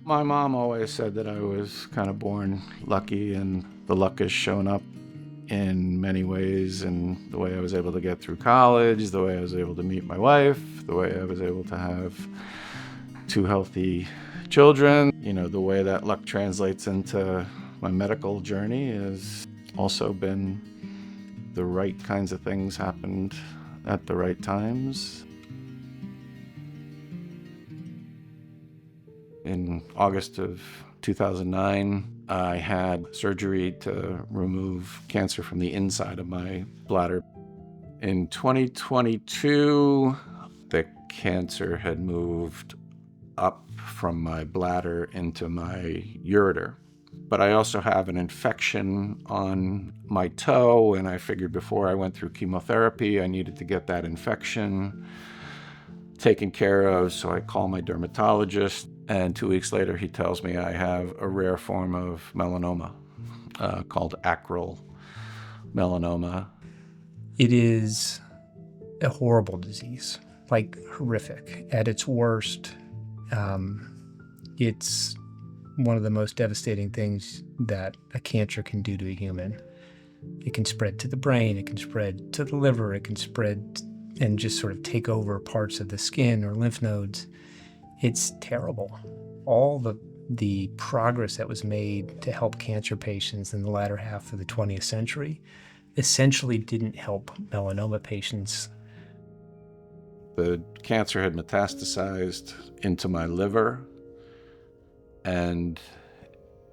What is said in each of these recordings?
My mom always said that I was kind of born lucky, and the luck has shown up in many ways, and the way I was able to get through college, the way I was able to meet my wife, the way I was able to have two healthy children. The way that luck translates into my medical journey has also been the right kinds of things happened at the right times. In August of 2009, I had surgery to remove cancer from the inside of my bladder. In 2022, the cancer had moved up from my bladder into my ureter. But I also have an infection on my toe, and I figured before I went through chemotherapy, I needed to get that infection taken care of. So I call my dermatologist, and 2 weeks later, he tells me I have a rare form of melanoma called acral melanoma. It is a horrible disease, like horrific. At its worst, it's one of the most devastating things that a cancer can do to a human. It can spread to the brain, it can spread to the liver, it can spread and just sort of take over parts of the skin or lymph nodes. It's terrible. All the progress that was made to help cancer patients in the latter half of the 20th century essentially didn't help melanoma patients. The cancer had metastasized into my liver and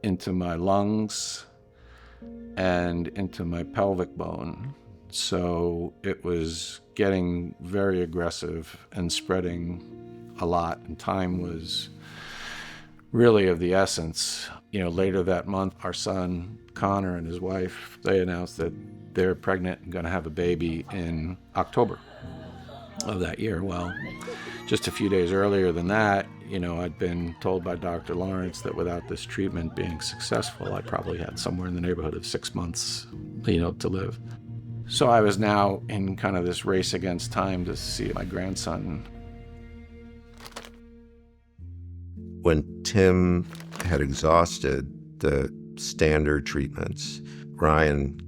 into my lungs and into my pelvic bone. So it was getting very aggressive and spreading a lot, and time was really of the essence. Later that month, our son, Connor, and his wife, they announced that they're pregnant and going to have a baby in October of that year. Well, just a few days earlier than that, I'd been told by Dr. Lawrence that without this treatment being successful, I probably had somewhere in the neighborhood of 6 months, to live. So I was now in kind of this race against time to see my grandson. When Tim had exhausted the standard treatments, Ryan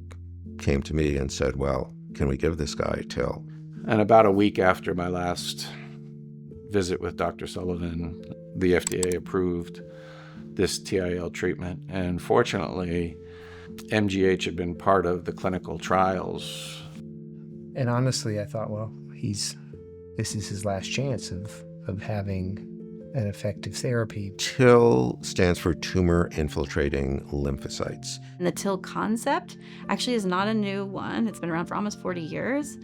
came to me and said, well, can we give this guy TIL? And about a week after my last visit with Dr. Sullivan, the FDA approved this TIL treatment. And fortunately, MGH had been part of the clinical trials. And honestly, I thought, well, this is his last chance of having an effective therapy. TIL stands for tumor infiltrating lymphocytes. And the TIL concept actually is not a new one. It's been around for almost 40 years.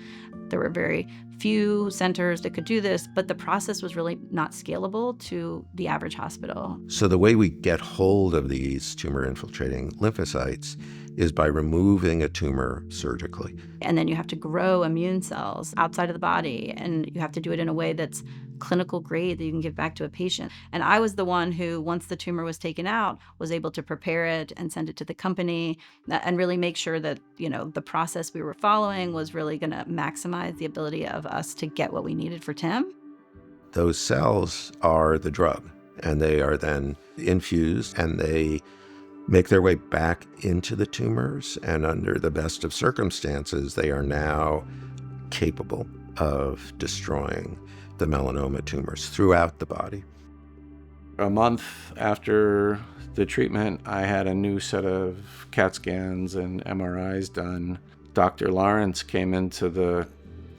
There were very few centers that could do this, but the process was really not scalable to the average hospital. So the way we get hold of these tumor infiltrating lymphocytes is by removing a tumor surgically. And then you have to grow immune cells outside of the body, and you have to do it in a way that's clinical grade that you can give back to a patient. And I was the one who, once the tumor was taken out, was able to prepare it and send it to the company and really make sure that, the process we were following was really going to maximize the ability of us to get what we needed for Tim. Those cells are the drug, and they are then infused, and they make their way back into the tumors, and under the best of circumstances, they are now capable of destroying the melanoma tumors throughout the body. A month after the treatment, I had a new set of CAT scans and MRIs done. Dr. Lawrence came into the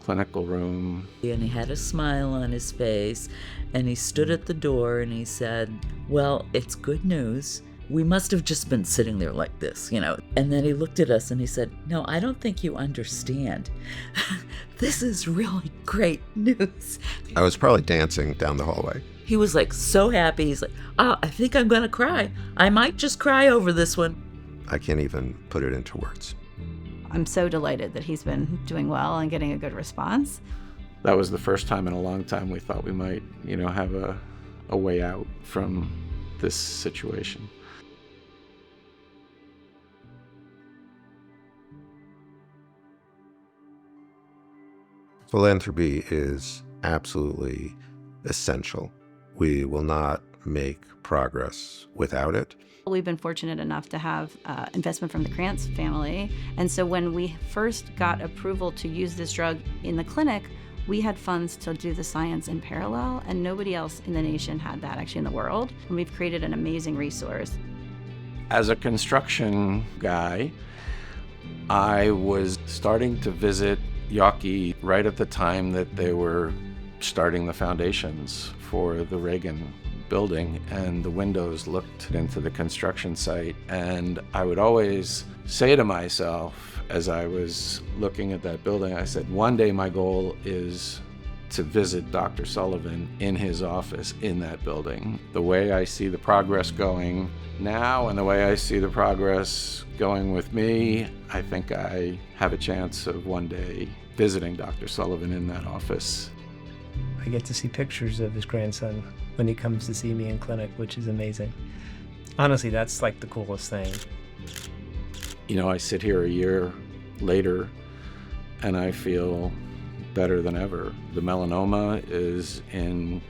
clinical room. And he had a smile on his face, and he stood at the door and he said, well, it's good news. We must have just been sitting there like this, And then he looked at us and he said, no, I don't think you understand. This is really great news. I was probably dancing down the hallway. He was so happy. He's like, oh, I think I'm going to cry. I might just cry over this one. I can't even put it into words. I'm so delighted that he's been doing well and getting a good response. That was the first time in a long time we thought we might, have a way out from this situation. Philanthropy is absolutely essential We will not make progress without it. We've been fortunate enough to have investment from the Krantz family. And so when we first got approval to use this drug in the clinic, we had funds to do the science in parallel, and nobody else in the nation had that actually in the world. And we've created an amazing resource. As a construction guy, I was starting to visit Yawkey right at the time that they were starting the foundations for the Reagan building, and the windows looked into the construction site. And I would always say to myself, as I was looking at that building, I said, one day my goal is to visit Dr. Sullivan in his office in that building. The way I see the progress going now and the way I see the progress going with me, I think I have a chance of one day visiting Dr. Sullivan in that office. I get to see pictures of his grandson when he comes to see me in clinic, which is amazing. Honestly, that's like the coolest thing. You know, I sit here a year later and I feel better than ever. The melanoma is in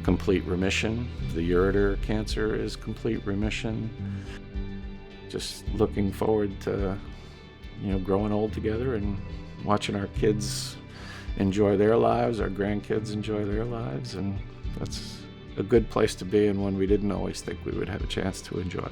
complete remission. The ureter cancer is complete remission. Just looking forward to, growing old together and watching our kids enjoy their lives, our grandkids enjoy their lives, and that's a good place to be, and one we didn't always think we would have a chance to enjoy.